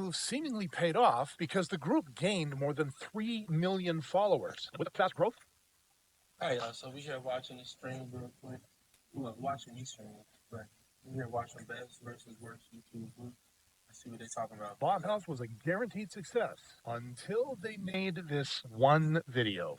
move seemingly paid off because the group gained more than 3 million followers. With fast growth, Alright, so we here watching the stream real quick. Well, watching me stream, but we here watching best versus worst YouTube group. Let's see what they talking about. Bob House was a guaranteed success until they made this one video.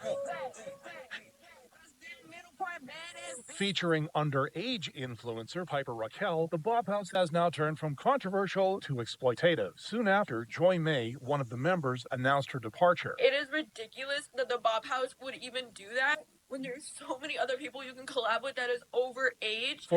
Featuring underage influencer Piper Raquel, the Bob House has now turned from controversial to exploitative. Soon after, Joy May, one of the members, announced her departure. It is ridiculous that the Bob House would even do that when there's so many other people you can collab with that is overage.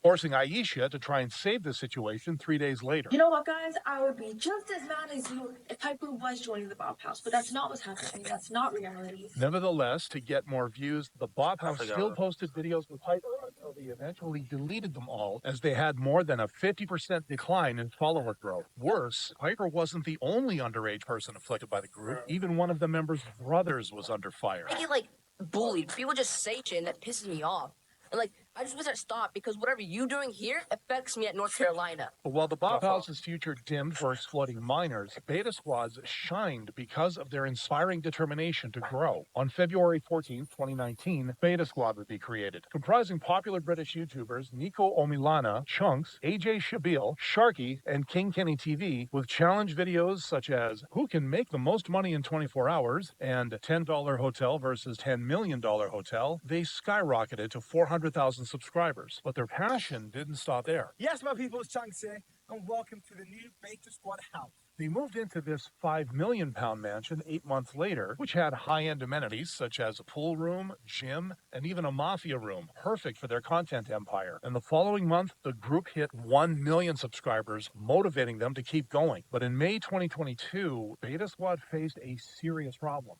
Forcing Aisha to try and save the situation 3 days later. You know what, guys? I would be just as mad as you if Piper was joining the Bob House, but that's not what's happening. That's not reality. Nevertheless, to get more views, the Bob House still posted videos with Piper until they eventually deleted them all, as they had more than a 50% decline in follower growth. Worse, Piper wasn't the only underage person afflicted by the group. Even one of the members' brothers was under fire. I get bullied. People just say shit and that pisses me off. And I just wish I'd stop because whatever you doing here affects me at North Carolina. But while the Bob House's future dimmed for exploiting minors, Beta Squads shined because of their inspiring determination to grow. On February 14, 2019, Beta Squad would be created, comprising popular British YouTubers Nico Omilana, Chunks, AJ Shabil, Sharky, and King Kenny TV, with challenge videos such as Who Can Make the Most Money in 24 Hours and $10 Hotel versus $10 Million Hotel. They skyrocketed to 400,000 subscribers, but their passion didn't stop there. Yes, my people, it's Chunks here, and welcome to the new Beta Squad house. They moved into this £5 million mansion 8 months later, which had high-end amenities such as a pool room, gym, and even a mafia room, perfect for their content empire. And the following month, the group hit 1 million subscribers, motivating them to keep going. But in May 2022, Beta Squad faced a serious problem.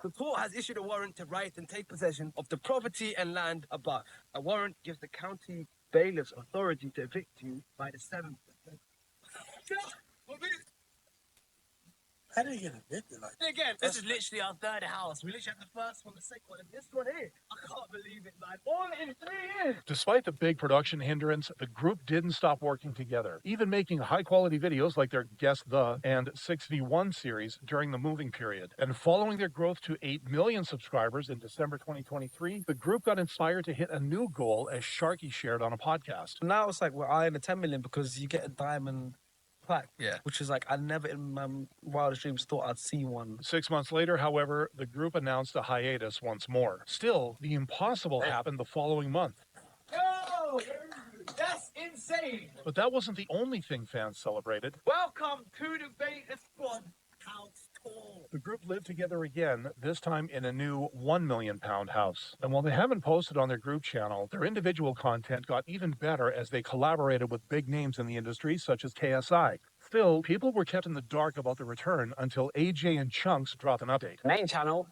The court has issued a warrant to write and take possession of the property and land above. A warrant gives the county bailiff's authority to evict you by the 7th. How did he get evicted like that? Again, this is literally our third house. We literally have the first one, the second one, and this one here. I can't believe it, man. All in 3 years. Despite the big production hindrance, the group didn't stop working together, even making high-quality videos like their Guess The and 6v1 series during the moving period. And following their growth to 8 million subscribers in December 2023, the group got inspired to hit a new goal, as Sharky shared on a podcast. Now it's we're eyeing the 10 million because you get a diamond plaque. Yeah. Which is I never in my wildest dreams thought I'd see one. 6 months later, however, the group announced a hiatus once more. Still, the impossible happened the following month. Yo! That's insane! But that wasn't the only thing fans celebrated. Welcome to the Beta Squad house tour. The group lived together again, this time in a new £1 million house. And while they haven't posted on their group channel, their individual content got even better as they collaborated with big names in the industry, such as KSI. Still, people were kept in the dark about the return until AJ and Chunks dropped an update. Main channel,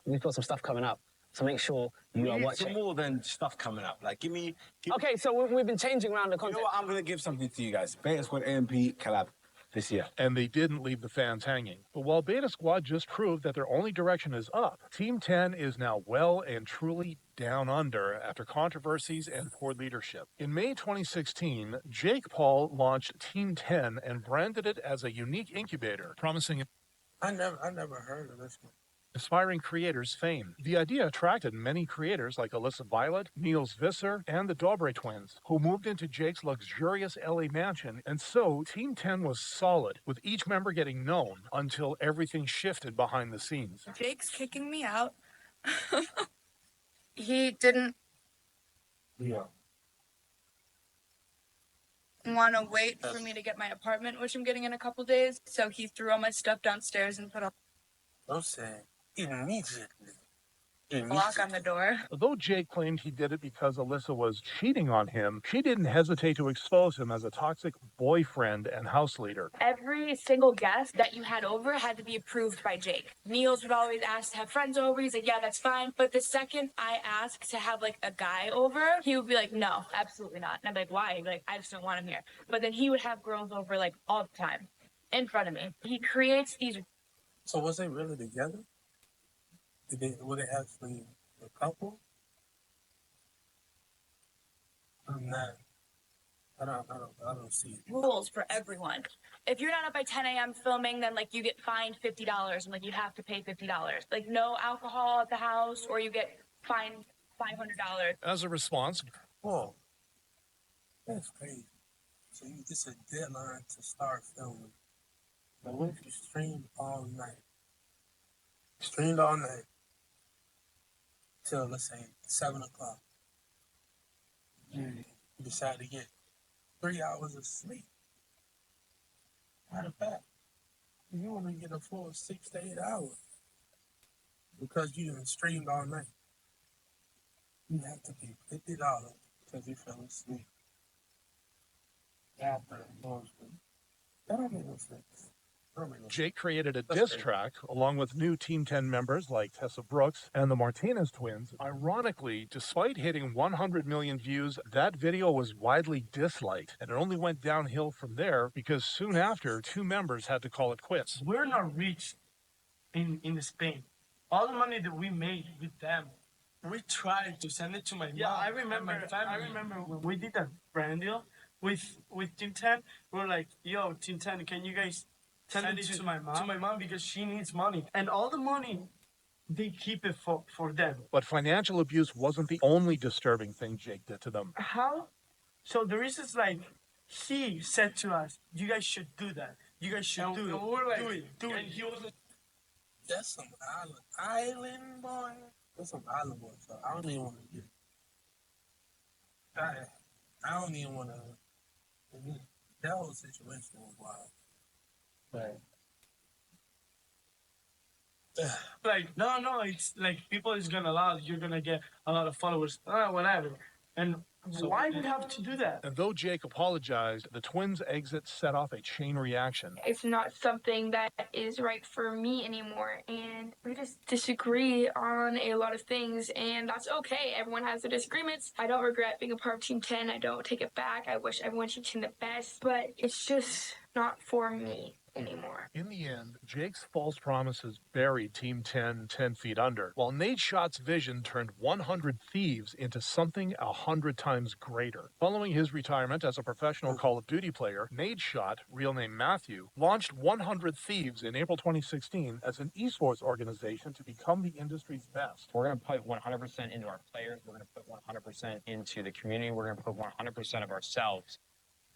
we've got some stuff coming up. So make sure you are watching. Some more than stuff coming up. Give me... Okay, so we've been changing around the content. You know what? I'm going to give something to you guys. Beta Squad AMP collab this year. And they didn't leave the fans hanging. But while Beta Squad just proved that their only direction is up, Team 10 is now well and truly down under after controversies and poor leadership. In May 2016, Jake Paul launched Team 10 and branded it as a unique incubator, promising I never heard of this one. Aspiring creators fame. The idea attracted many creators like Alyssa Violet, Niels Visser, and the Dobre twins, who moved into Jake's luxurious LA mansion, and so Team 10 was solid, with each member getting known until everything shifted behind the scenes. Jake's kicking me out. He didn't want to wait for me to get my apartment, which I'm getting in a couple days, so he threw all my stuff downstairs and put a Don't say immediately. lock on the door. Although Jake claimed he did it because Alyssa was cheating on him, she didn't hesitate to expose him as a toxic boyfriend and house leader. Every single guest that you had over had to be approved by Jake. Niels would always ask to have friends over. He's like, yeah, that's fine. But the second I asked to have a guy over, he would be like, no, absolutely not. And I'd be like, why? He'd be like, I just don't want him here. But then he would have girls over all the time in front of me. He creates these. So was they really together? Were they actually a couple. I'm not. I don't see it. Rules for everyone. If you're not up by 10 a.m. filming, then like you get fined $50 and like you have to pay $50. Like no alcohol at the house, or you get fined $500. As a response, Whoa, that's crazy. So it's a deadline to start filming. But what if you streamed all night? Streamed all night till, let's say, 7 o'clock. You decide to get 3 hours of sleep. Matter of fact, you want to get a full 6 to 8 hours because you done streamed all night. You have to pay $50 because you fell asleep after going to sleep. That don't make no sense. Jake created a That's diss crazy. track along with new Team 10 members like Tessa Brooks and the Martinez twins. Ironically, despite hitting 100 million views, that video was widely disliked, and it only went downhill from there because soon after, 2 members had to call it quits. We're not rich in Spain. All the money that we made with them, we tried to send it to my mom. I remember. And my family. I remember when we did that brand deal with Team 10. We were like, "Yo, Team 10, can you guys send it to my mom? To my mom because she needs money, and all the money they keep it for them." But financial abuse wasn't the only disturbing thing Jake did to them. How? So the reason is like he said to us, "You guys should do that. You guys should do it. We were like, do it." And he was like, That's some island boy. That's some island boy stuff. I don't even want to get. I don't even want to. That whole situation was wild. Right. like, no, it's like people is gonna allow you're gonna get a lot of followers, whatever. And So- why would have to do that? And though Jake apologized, the twins' exit set off a chain reaction. It's not something that is right for me anymore, and we just disagree on a lot of things, and that's okay. Everyone has their disagreements. I don't regret being a part of Team 10. I don't take it back. I wish everyone Team 10 the best, but it's just not for me anymore. In the end, Jake's false promises buried Team 10 10 feet under, while Nate Schott's vision turned 100 Thieves into something 100 times greater. Following his retirement as a professional Call of Duty player, Nate Schott, real name Matthew, launched 100 Thieves in April 2016 as an esports organization to become the industry's best. We're going to put 100% into our players. We're going to put 100% into the community. We're going to put 100% of ourselves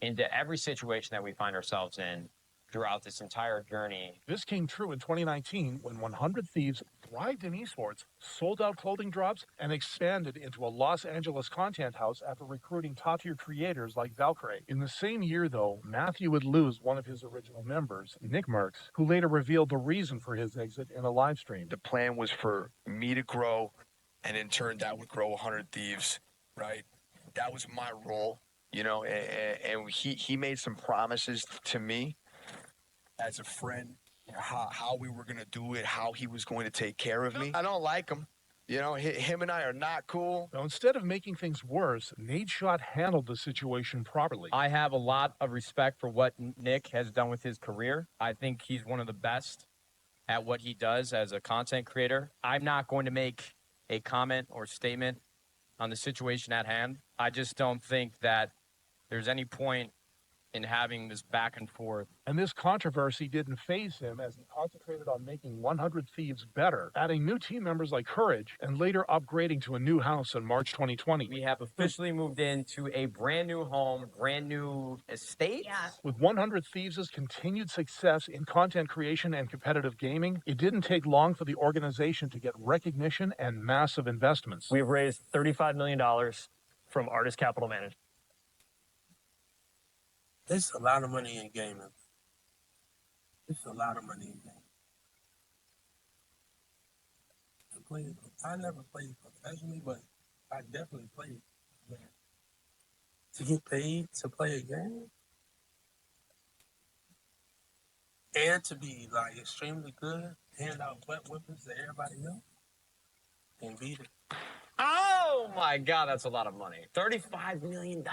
into every situation that we find ourselves in throughout this entire journey. This came true in 2019 when 100 Thieves thrived in esports, sold out clothing drops, and expanded into a Los Angeles content house after recruiting top-tier creators like Valkyrie. In the same year, though, Matthew would lose one of his original members, Nick Merckx, who later revealed the reason for his exit in a live stream. The plan was for me to grow, and in turn, that would grow 100 Thieves, right? That was my role, you know, and he made some promises to me as a friend, how we were going to do it, how he was going to take care of me. I don't like him. You know, him and I are not cool. Now, instead of making things worse, Nate Schott handled the situation properly. I have a lot of respect for what Nick has done with his career. I think he's one of the best at what he does as a content creator. I'm not going to make a comment or statement on the situation at hand. I just don't think that there's any point in having this back and forth. And this controversy didn't faze him as he concentrated on making 100 Thieves better, adding new team members like Courage, and later upgrading to a new house in March 2020. We have officially moved into a brand new home, brand new estate. Yeah. With 100 Thieves' continued success in content creation and competitive gaming, it didn't take long for the organization to get recognition and massive investments. We've raised $35 million from Artist Capital Management. There's a lot of money in gaming. There's a lot of money in gaming. I never played professionally, but I definitely played. Man. To get paid to play a game and to be like extremely good, hand out wet weapons to everybody else, and beat it. Oh my God, that's a lot of money. $35 million.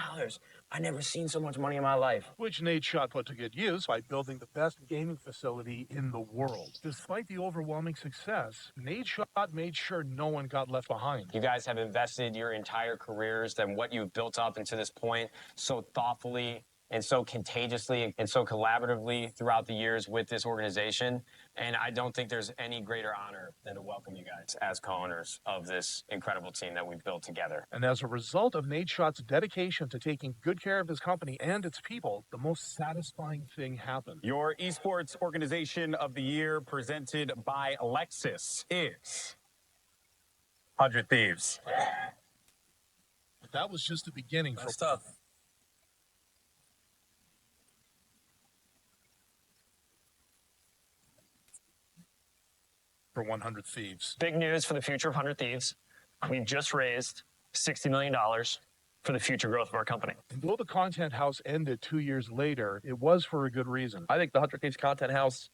I never seen so much money in my life. which Nadeshot put to good use by building the best gaming facility in the world. Despite the overwhelming success, Nadeshot made sure no one got left behind. You guys have invested your entire careers and what you've built up into this point so thoughtfully and so contagiously and so collaboratively throughout the years with this organization. And I don't think there's any greater honor than to welcome you guys as co-owners of this incredible team that we've built together. And as a result of Nadeshot's dedication to taking good care of his company and its people, the most satisfying thing happened. Your esports organization of the year, presented by Alexis, is 100 Thieves. But that was just the beginning for stuff. for 100 Thieves. Big news for the future of 100 Thieves. We've just raised $60 million for the future growth of our company. And though the content house ended 2 years later, it was for a good reason. I think the 100 Thieves Content House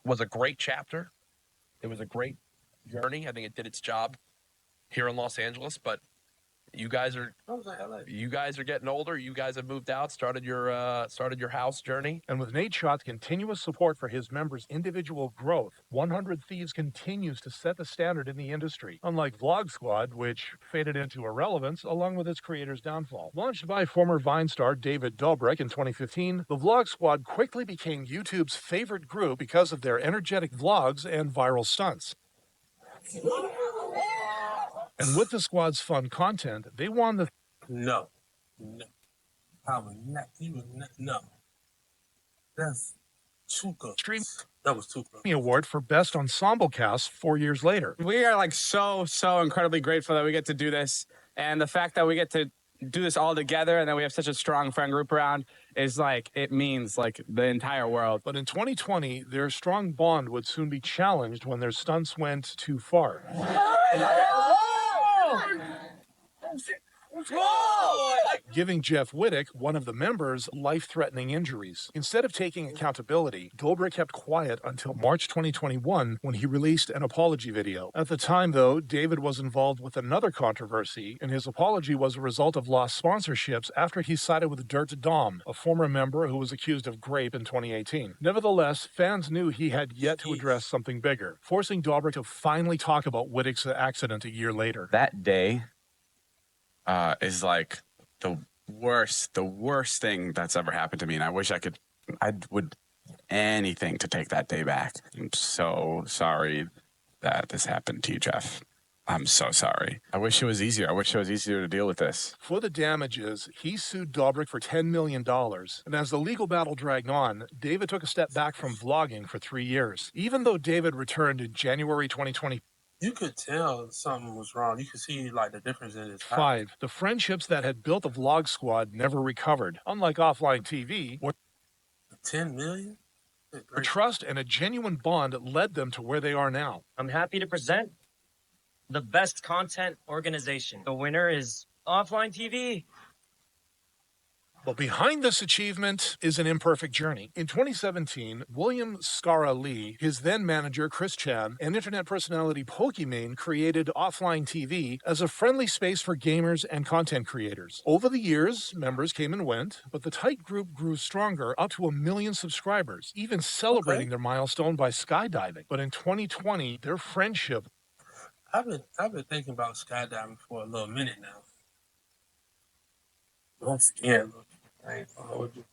was a great chapter. It was a great journey. I think it did its job here in Los Angeles, but you guys are getting older. You guys have moved out, started your house journey. And with Nadeshot's continuous support for his members' individual growth, 100 Thieves continues to set the standard in the industry, unlike Vlog Squad, which faded into irrelevance along with its creator's downfall. Launched by former Vine star David Dobrik in 2015, the Vlog Squad quickly became YouTube's favorite group because of their energetic vlogs and viral stunts. And with the squad's fun content, they won the No. I would not even no. That's too good. Stream That was too good. Award for Best Ensemble Cast 4 years later. We are like so incredibly grateful that we get to do this, and the fact that we get to do this all together and that we have such a strong friend group around is like, it means like the entire world. But in 2020, their strong bond would soon be challenged when their stunts went too far. Giving Jeff Wittick, one of the members, life-threatening injuries. Instead of taking accountability, Dobrik kept quiet until March 2021 when he released an apology video. At the time, though, David was involved with another controversy, and his apology was a result of lost sponsorships after he sided with Dirt Dom, a former member who was accused of grape in 2018. Nevertheless, fans knew he had yet to address something bigger, forcing Dobrik to finally talk about Wittick's accident a year later. That day is like the worst thing that's ever happened to me, and I wish I would anything to take that day back. I'm so sorry that this happened to you, Jeff. I'm so sorry. I wish it was easier. I wish it was easier to deal with this. For the damages, he sued Dobrik for $10 million. And as the legal battle dragged on, David took a step back from vlogging for 3 years. Even though David returned in January 2020, You could tell something was wrong. You could see like the difference in his 5, the friendships that had built the Vlog Squad never recovered. Unlike offline TV, where 10 million? a trust and a genuine bond led them to where they are now. I'm happy to present the best content organization. The winner is Offline TV. But behind this achievement is an imperfect journey. In 2017, William Scara Lee, his then manager Chris Chan, and internet personality Pokimane created Offline TV as a friendly space for gamers and content creators. Over the years, members came and went, but the tight group grew stronger, up to 1 million subscribers, even celebrating their milestone by skydiving. But in 2020, their friendship... I've been thinking about skydiving for a little minute now. I'm scared. I ain't gonna hold you.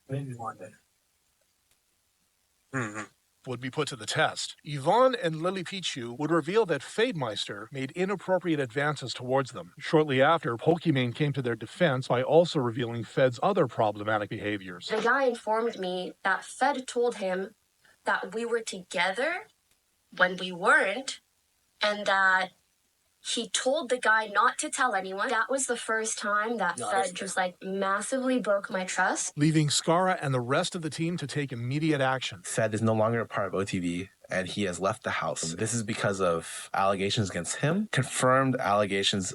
Maybe one day. would be put to the test. Yvonne and Lily Pichu would reveal that Fademeister made inappropriate advances towards them. Shortly after, Pokimane came to their defense by also revealing Fed's other problematic behaviors. The guy informed me that Fed told him that we were together when we weren't, and that he told the guy not to tell anyone. That was the first time that Fed just massively broke my trust. Leaving Scara and the rest of the team to take immediate action. Fed is no longer a part of OTV, and he has left the house. This is because of allegations against him, confirmed allegations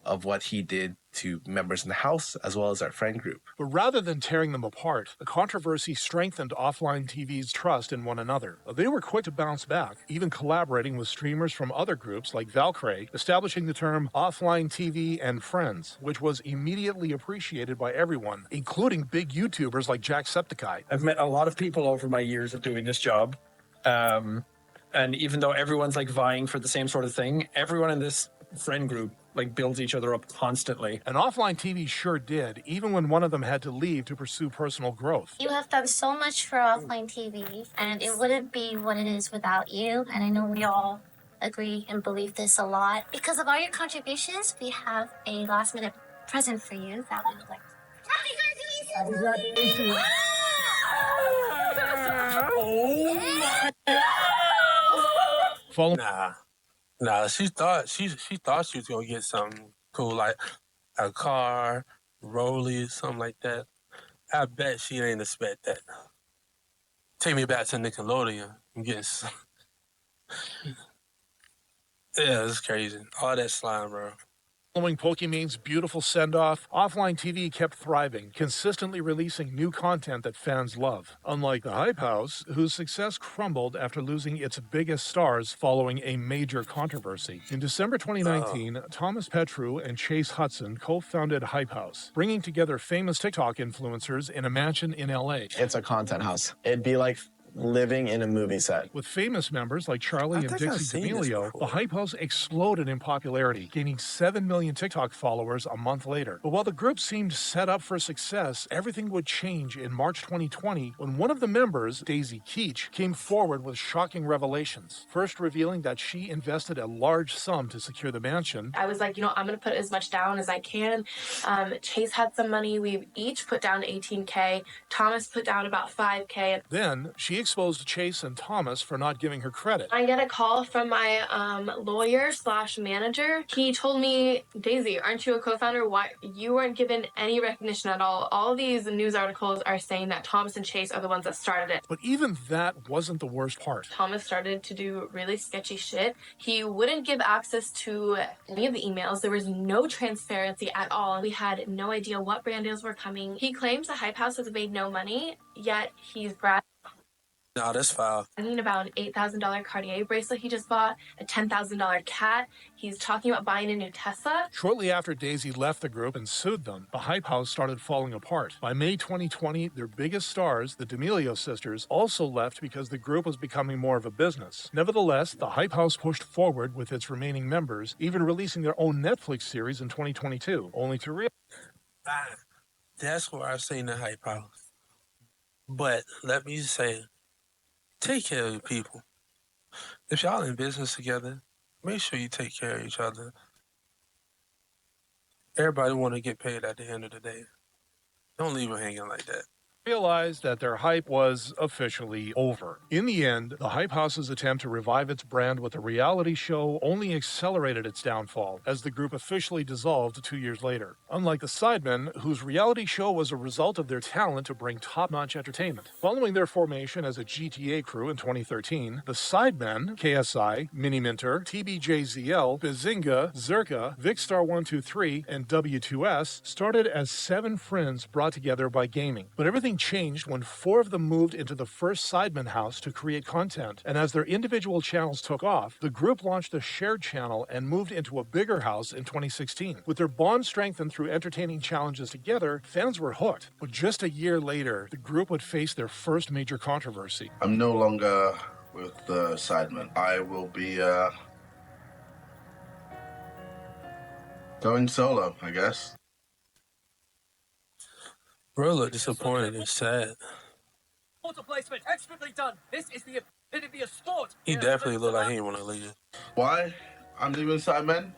of what he did to members in the house as well as our friend group. But rather than tearing them apart, the controversy strengthened Offline TV's trust in one another. They were quick to bounce back, even collaborating with streamers from other groups like Valkyrae, establishing the term Offline TV and Friends, which was immediately appreciated by everyone, including big YouTubers like Jacksepticeye. I've met a lot of people over my years of doing this job. And even though everyone's like vying for the same sort of thing, everyone in this friend group like builds each other up constantly. And Offline TV sure did, even when one of them had to leave to pursue personal growth. You have done so much for Offline TV, and it wouldn't be what it is without you. And I know we all agree and believe this a lot. Because of all your contributions, we have a last-minute present for you that we would like to... Happy graduation! Oh my Follow. Nah. She thought she was gonna get something cool like a car, rollie, something like that. I bet she didn't expect that. Take me back to Nickelodeon. I'm getting some. Yeah, it's crazy. All that slime, bro. Following Pokemon's beautiful send-off, Offline TV kept thriving, consistently releasing new content that fans love. Unlike the Hype House, whose success crumbled after losing its biggest stars following a major controversy. In December 2019, Thomas Petru and Chase Hudson co-founded Hype House, bringing together famous TikTok influencers in a mansion in LA. It's a content house. It'd be like living in a movie set. With famous members like Charlie and Dixie D'Amelio, the Hype House exploded in popularity, gaining 7 million TikTok followers a month later. But while the group seemed set up for success, everything would change in March 2020 when one of the members, Daisy Keech, came forward with shocking revelations. First revealing that she invested a large sum to secure the mansion. I was like, I'm going to put as much down as I can. Chase had some money. We each put down $18K. Thomas put down about $5K. Then she exposed Chase and Thomas for not giving her credit. I get a call from my lawyer/manager. He told me, Daisy, aren't you a co-founder? Why you weren't given any recognition at all? All these news articles are saying that Thomas and Chase are the ones that started it. But even that wasn't the worst part. Thomas started to do really sketchy shit. He wouldn't give access to any of the emails. There was no transparency at all. We had no idea what brand deals were coming. He claims the Hype House has made no money, yet he's bragging No, that's foul. about an $8,000 Cartier bracelet he just bought, a $10,000 cat. He's talking about buying a new Tesla. Shortly after Daisy left the group and sued them, the Hype House started falling apart. By May 2020, their biggest stars, the D'Amelio sisters, also left because the group was becoming more of a business. Nevertheless, the Hype House pushed forward with its remaining members, even releasing their own Netflix series in 2022, only to realize... That's where I've seen the Hype House. But let me say, take care of your people. If y'all in business together, make sure you take care of each other. Everybody want to get paid at the end of the day. Don't leave them hanging like that. Realized that their hype was officially over. In the end, the Hype House's attempt to revive its brand with a reality show only accelerated its downfall, as the group officially dissolved 2 years later. Unlike the Sidemen, whose reality show was a result of their talent to bring top-notch entertainment. Following their formation as a GTA crew in 2013, the Sidemen, KSI, Miniminter, TBJZL, Bazinga, Zerka, Vicstar123, and W2S started as 7 friends brought together by gaming. But everything changed when 4 of them moved into the first Sidemen house to create content, and as their individual channels took off, the group launched a shared channel and moved into a bigger house in 2016. With their bond strengthened through entertaining challenges together, fans were hooked. But just a year later, the group would face their first major controversy. I'm no longer with the Sidemen. I will be going solo, I guess. Bro look disappointed and sad. Photo placement, expertly done. This is the epitome of sport. He definitely looked like he didn't want to leave. Why I'm leaving Sidemen?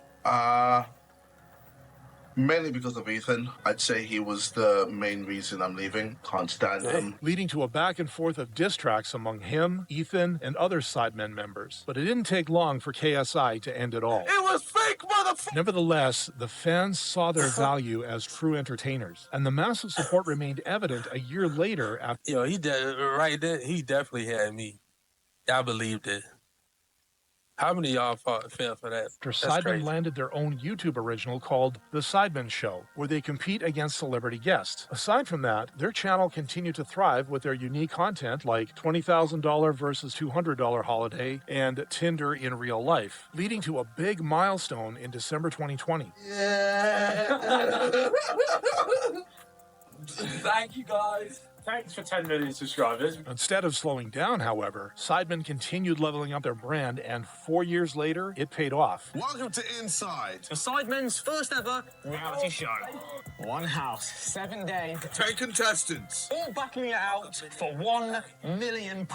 Mainly because of Ethan. I'd say he was the main reason I'm leaving. Can't stand him. Leading to a back and forth of diss tracks among him, Ethan, and other Sidemen members. But it didn't take long for KSI to end it all. It was fake, motherfucker! Nevertheless, the fans saw their value as true entertainers, and the massive support remained evident a year later after... Yo, right there, he definitely had me. I believed it. How many of y'all fell for that? After That's Sidemen crazy. landed their own YouTube original called The Sidemen Show, where they compete against celebrity guests. Aside from that, their channel continued to thrive with their unique content like $20,000 versus $200 holiday and Tinder in real life, leading to a big milestone in December 2020. Thank you, guys. Thanks for 10 million subscribers. Instead of slowing down, however, Sidemen continued leveling up their brand, and 4 years later, it paid off. Welcome to Inside, The Sidemen's first ever reality show. One house, 7 days, 10 contestants. All battling it out for £1 million.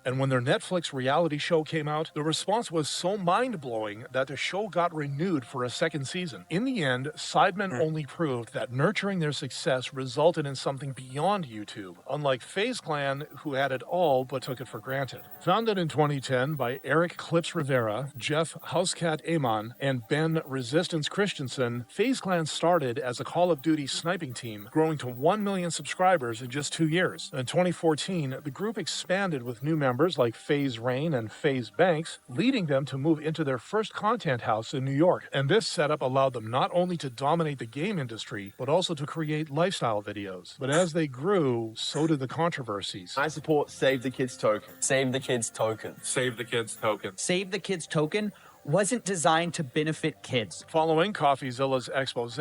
And when their Netflix reality show came out, the response was so mind-blowing that the show got renewed for a second season. In the end, Sidemen only proved that nurturing their success resulted in something beyond YouTube, unlike FaZe Clan, who had it all but took it for granted. Founded in 2010 by Eric Clips Rivera, Jeff Housecat Amon, and Ben Resistance Christensen, FaZe Clan started as a Call of Duty sniping team, growing to 1 million subscribers in just 2 years. In 2014, the group expanded with new members like FaZe Rain and FaZe Banks, leading them to move into their first content house in New York. And this setup allowed them not only to dominate the game industry, but also to create lifestyle videos. But as they grew, so did the controversies. I support Save the Kids Token. Save the Kids Token. Save the Kids Token. Save the Kids Token wasn't designed to benefit kids. Following CoffeeZilla's expose,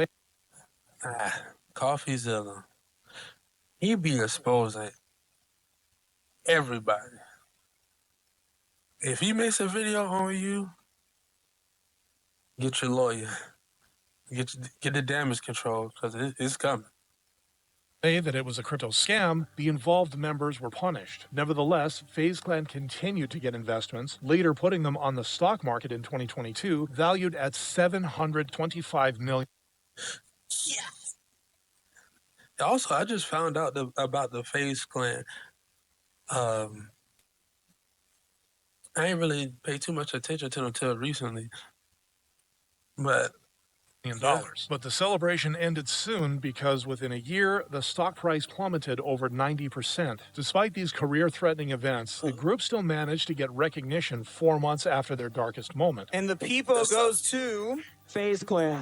CoffeeZilla. He be exposing everybody. If he makes a video on you, get your lawyer. Get the damage control, because it's coming. Say that it was a crypto scam, the involved members were punished. Nevertheless, FaZe Clan continued to get investments, later putting them on the stock market in 2022, valued at $725 million. Yes. Also, I just found out about the FaZe Clan. I ain't really paid too much attention to them until recently. But But the celebration ended soon because within a year, the stock price plummeted over 90%. Despite these career-threatening events, the group still managed to get recognition 4 months after their darkest moment. And the people goes to FaZe Clan.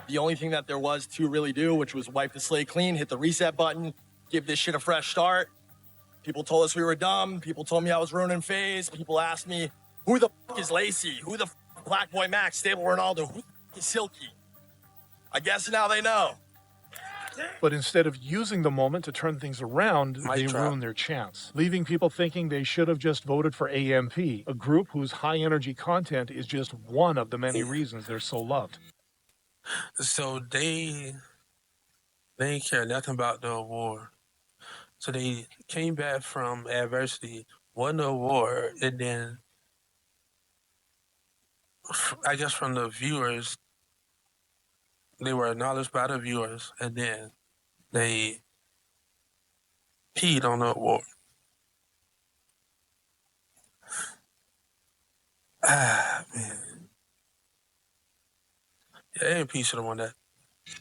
The only thing that there was to really do, which was wipe the slate clean, hit the reset button, give this shit a fresh start. People told us we were dumb. People told me I was ruining FaZe. People asked me, who the f is Lacey? Who the f Black Boy Max, Stable Ronaldo? Who the f is Silky? I guess now they know. But instead of using the moment to turn things around, they ruined their chance, leaving people thinking they should have just voted for AMP, a group whose high-energy content is just one of the many reasons they're so loved. So they ain't care nothing about the award. So they came back from adversity, won the award, and then I guess from the viewers, they were acknowledged by the viewers, and then they peed on the award. Man. Yeah, AMP should have won that.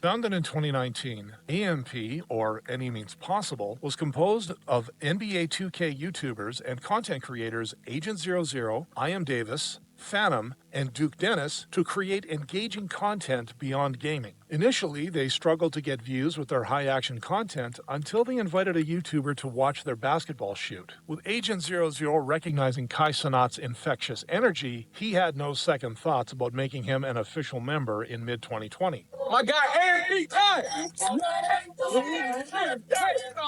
Founded in 2019, AMP, or Any Means Possible, was composed of NBA 2K YouTubers and content creators Agent 00, I Am Davis, Phantom, and Duke Dennis to create engaging content beyond gaming. Initially, they struggled to get views with their high-action content until they invited a YouTuber to watch their basketball shoot. With Agent 00 recognizing Kai Cenat's infectious energy, he had no second thoughts about making him an official member in mid-2020. My guy, AMP time!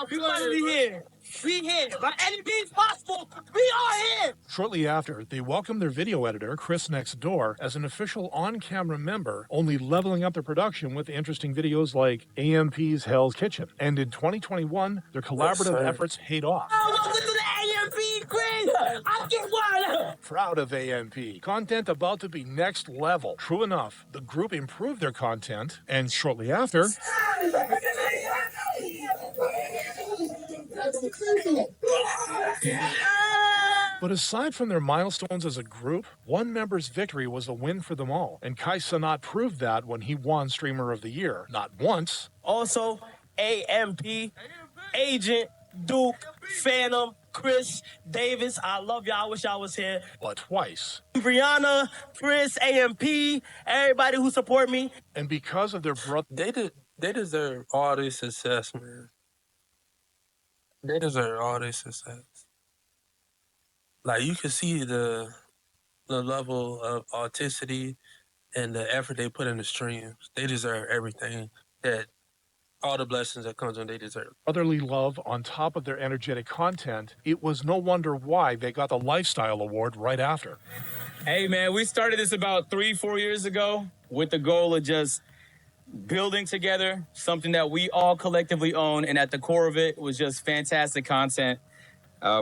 We want to be here. We here. By any means possible, we are here! Shortly after, they welcomed their video editor, Chris Next Door, as an official on-camera member, only leveling up their production with interesting videos like AMP's Hell's Kitchen. And in 2021, their collaborative efforts paid off. Oh, listen to the AMP queen! I get one! Proud of AMP. Content about to be next level. True enough, the group improved their content, and shortly after, but aside from their milestones as a group, one member's victory was a win for them all. And Kai Cenat proved that when he won Streamer of the Year. Not once. Also, AMP, Agent, Duke, Phantom, Chris, Davis. I love y'all. I wish y'all was here. But twice. Brianna, Chris, AMP, everybody who support me. And because of their brother, they deserve all this success, man. They deserve all this success. Like, you can see the level of authenticity and the effort they put in the streams. They deserve everything all the blessings that comes when they deserve. brotherly love on top of their energetic content, it was no wonder why they got the Lifestyle Award right after. Hey, man, we started this about 3-4 years ago with the goal of just building together something that we all collectively own. And at the core of it was just fantastic content.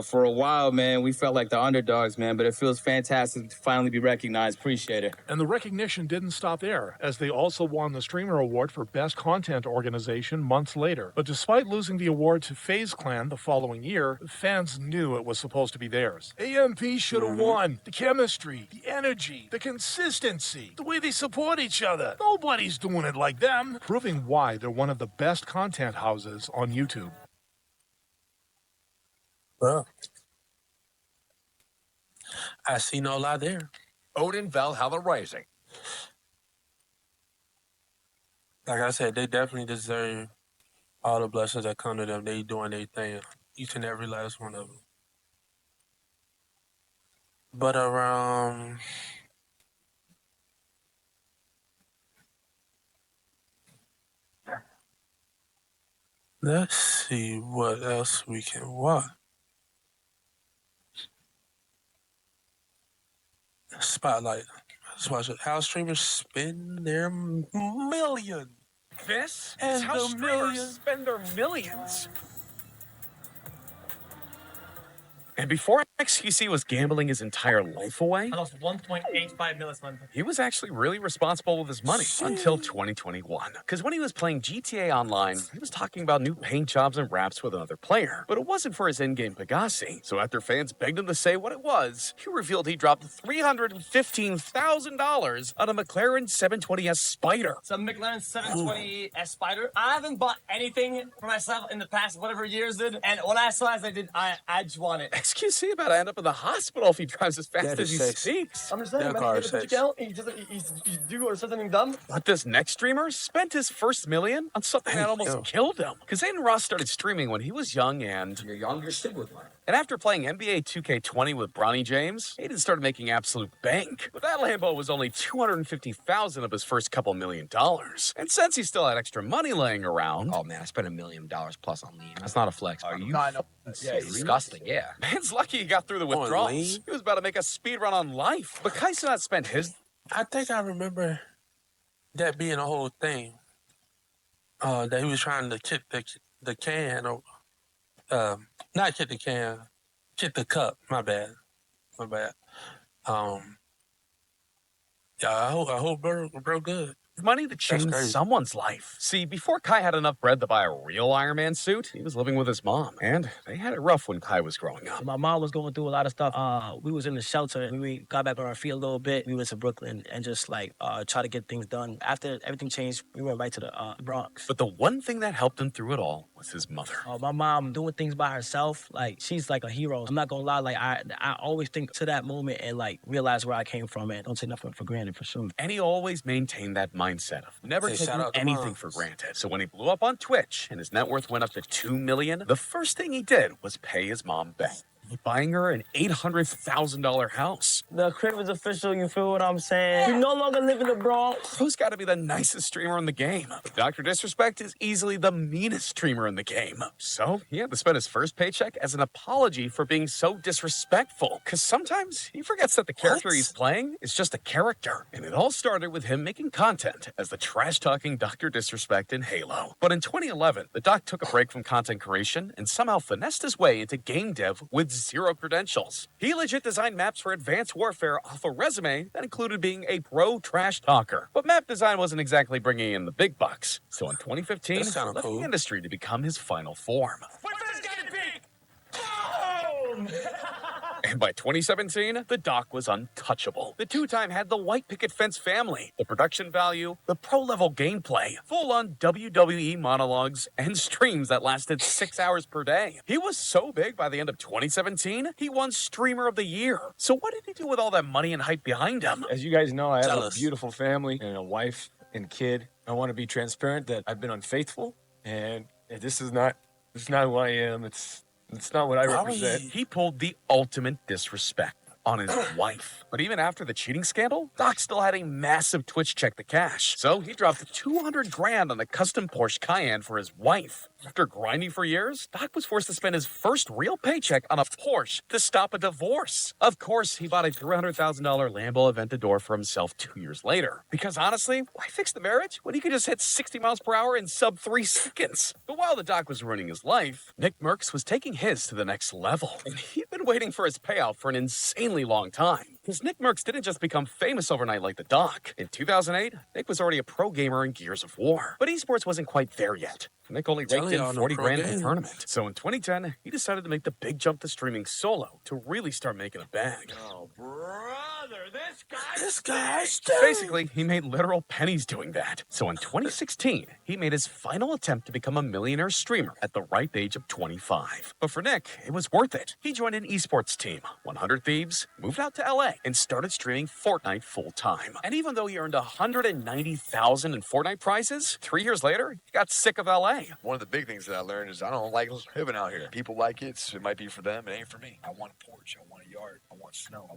For a while, man, we felt like the underdogs, man, but it feels fantastic to finally be recognized. Appreciate it. And the recognition didn't stop there, as they also won the Streamer Award for Best Content Organization months later. But despite losing the award to FaZe Clan the following year, fans knew it was supposed to be theirs. AMP should have won. The chemistry, the energy, the consistency, the way they support each other. Nobody's doing it like them. Proving why they're one of the best content houses on YouTube. Well, I see no lie there. Odin Valhalla Rising. Like I said, they definitely deserve all the blessings that come to them. They doing their thing, each and every last one of them. But let's see what else we can watch. Spotlight. Let's watch it. How streamers spend their millions. This And is how the streamers millions. spend their millions. And before XQC was gambling his entire life away, I lost 1.85 million month. he was actually really responsible with his money until 2021. Because when he was playing GTA Online, he was talking about new paint jobs and raps with another player. But it wasn't for his in-game Pegasi. So after fans begged him to say what it was, he revealed he dropped $315,000 on a McLaren 720S Spider. It's a McLaren 720 S Spider. I haven't bought anything for myself in the past whatever years, dude. And when I saw it, I did. I just want it. XQC about to end up in the hospital if he drives as fast That as is he sex. speaks. I'm just saying, That man, car you is get a sex. account, and you do or something dumb. But this next streamer spent his first million on something that almost killed him. Because Aiden Ross started streaming when he was young and... Your younger sibling. And after playing NBA 2K20 with Bronny James, Aiden started making absolute bank. But that Lambo was only $250,000 of his first couple $1 million. And since he still had extra money laying around... Oh man, I spent $1 million plus on lean. That's not a flex. Are you? Yeah, Disgusting. Yeah. Man's lucky he got through the withdrawals. lean? He was about to make a speed run on life. But Kaisonat spent his... I think I remember that being a whole thing. That he was trying to kick the can, or not kick the can, kick the cup. My bad. Yeah, I hope bro good. Money to change crazy. someone's life. See, before Kai had enough bread to buy a real Iron Man suit, he was living with his mom. And they had it rough when Kai was growing up. My mom was going through a lot of stuff. We was in the shelter and we got back on our feet a little bit. We went to Brooklyn and just like try to get things done. After everything changed, we went right to the Bronx. But the one thing that helped him through it all was his mother. My mom doing things by herself, like she's like a hero. I'm not gonna lie, like I always think to that moment and like realize where I came from and don't take nothing for granted for sure. And he always maintained that mindset of never Hey, taking shout out to anything moms. for granted. So when he blew up on Twitch and his net worth went up to $2 million, the first thing he did was pay his mom back, buying her an $800,000 house. The crib is official, you feel what I'm saying? You no longer live in the Bronx. Who's got to be the nicest streamer in the game? But Dr. Disrespect is easily the meanest streamer in the game. So he had to spend his first paycheck as an apology for being so disrespectful. Because sometimes he forgets that the character he's playing is just a character. And it all started with him making content as the trash-talking Dr. Disrespect in Halo. But in 2011, the doc took a break from content creation and somehow finessed his way into game dev with zero credentials. He legit designed maps for Advanced Warfare off a resume that included being a pro trash talker. But map design wasn't exactly bringing in the big bucks. So in 2015, he That's kinda left cool. the industry to become his final form. And by 2017, the doc was untouchable. The two-time had the white picket fence family, the production value, the pro-level gameplay, full-on WWE monologues, and streams that lasted 6 hours per day. He was so big by the end of 2017, he won Streamer of the Year. So what did he do with all that money and hype behind him? As you guys know, I have Tell a us. beautiful family and a wife and kid. I want to be transparent that I've been unfaithful, and this is not who I am. It's not what I represent. He pulled the ultimate disrespect on his wife. But even after the cheating scandal, Doc still had a massive Twitch check to cash. So he dropped 200 grand on a custom Porsche Cayenne for his wife. After grinding for years, Doc was forced to spend his first real paycheck on a Porsche to stop a divorce. Of course, he bought a $300,000 Lambo Aventador for himself 2 years later. Because honestly, why fix the marriage when he could just hit 60 miles per hour in sub 3 seconds? But while the Doc was ruining his life, Nick Merckx was taking his to the next level. And he'd been waiting for his payout for an insanely long time. Because Nick Merckx didn't just become famous overnight like the Doc. In 2008, Nick was already a pro gamer in Gears of War. But esports wasn't quite there yet. Nick only raked in 40 grand in the tournament. So in 2010, he decided to make the big jump to streaming solo to really start making a bag. Oh, brother, This guy. Basically, he made literal pennies doing that. So in 2016, he made his final attempt to become a millionaire streamer at the ripe age of 25. But for Nick, it was worth it. He joined an esports team, 100 Thieves, moved out to LA, and started streaming Fortnite full time. And even though he earned $190,000 in Fortnite prizes, 3 year later, he got sick of LA. One of the big things that I learned is I don't like living out here. People like it, so it might be for them, it ain't for me. I want a porch, I want a yard, I want snow,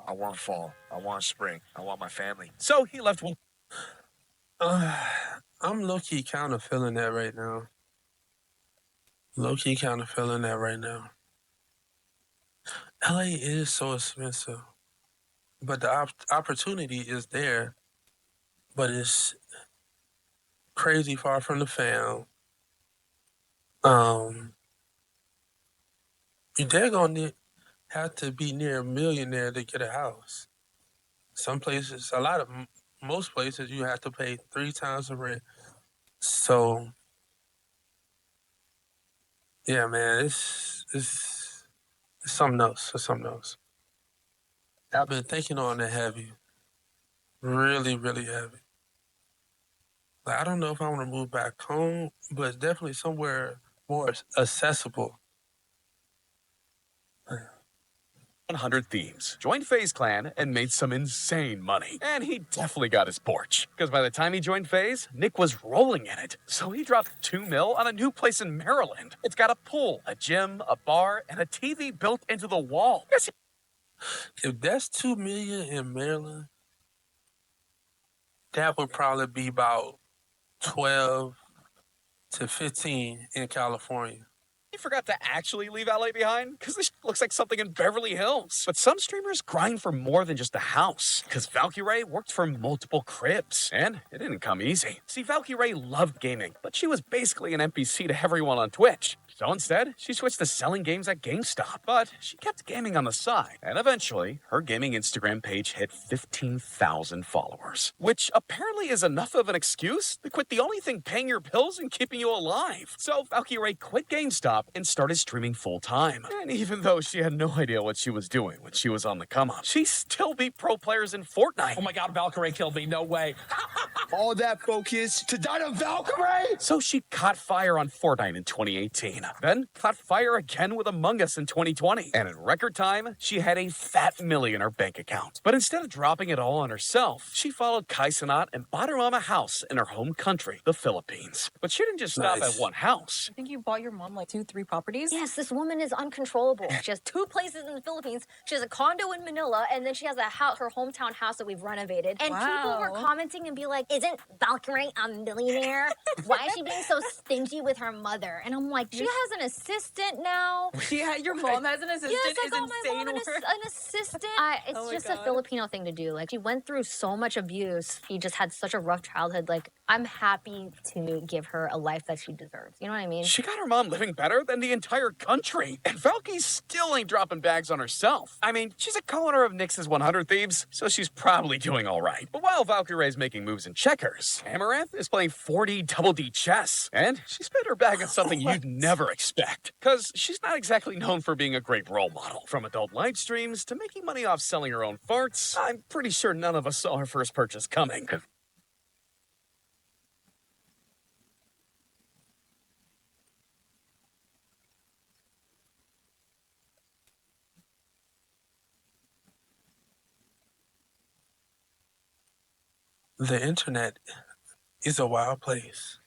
I want fall, I want spring, I want my family. So he left one. I'm low-key kind of feeling that right now. Low-key kind of feeling that right now. LA is so expensive, but the opportunity is there, but it's crazy far from the fam. You're gonna have to be near a millionaire to get a house. Some places, most places, you have to pay 3 times the rent. So, yeah, man, it's something else. It's something else. I've been thinking on it heavy, really, really heavy. Like, I don't know if I want to move back home, but definitely somewhere more accessible. 100 Thieves, joined FaZe Clan, and made some insane money. And he definitely got his Porsche. Because by the time he joined FaZe, Nick was rolling in it. So he dropped $2 million on a new place in Maryland. It's got a pool, a gym, a bar, and a TV built into the wall. If that's $2 million in Maryland, that would probably be about 12 to 15 in California. He forgot to actually leave LA behind because this looks like something in Beverly Hills. But some streamers grind for more than just a house because Valkyrae worked for multiple cribs and it didn't come easy. See, Valkyrae loved gaming, but she was basically an NPC to everyone on Twitch. So instead, she switched to selling games at GameStop, but she kept gaming on the side. And eventually, her gaming Instagram page hit 15,000 followers, which apparently is enough of an excuse to quit the only thing paying your bills and keeping you alive. So Valkyrae quit GameStop and started streaming full time. And even though she had no idea what she was doing when she was on the come up, she still beat pro players in Fortnite. Oh my god, Valkyrae killed me. No way. All that focus to die to Valkyrae? So she caught fire on Fortnite in 2018. Then caught fire again with Among Us in 2020. And in record time, she had a fat $1 million in her bank account. But instead of dropping it all on herself, she followed Kai Cenat and bought her mom a house in her home country, the Philippines. But she didn't just stop at one house. I think you bought your mom like 2-3 properties. Yes, this woman is uncontrollable. She has 2 places in the Philippines. She has a condo in Manila, and then she has a house, her hometown house that we've renovated. And people were commenting and be like, "Isn't Valkyrae a millionaire? Why is she being so stingy with her mother?" And I'm like, she has an assistant now. Yeah, your mom has an assistant. Yes, I is got my mom insane an assistant. It's Oh my just God. a Filipino thing to do. Like, she went through so much abuse. She just had such a rough childhood. Like, I'm happy to give her a life that she deserves. You know what I mean? She got her mom living better than the entire country. And Valky still ain't dropping bags on herself. I mean, she's a co-owner of Nyx's 100 Thieves, so she's probably doing all right. But while Valkyrie's making moves in checkers, Amaranth is playing 4D Double D chess. And she spent her bag on something you'd never expect. Because she's not exactly known for being a great role model. From adult live streams to making money off selling her own farts, I'm pretty sure none of us saw her first purchase coming. The internet is a wild place.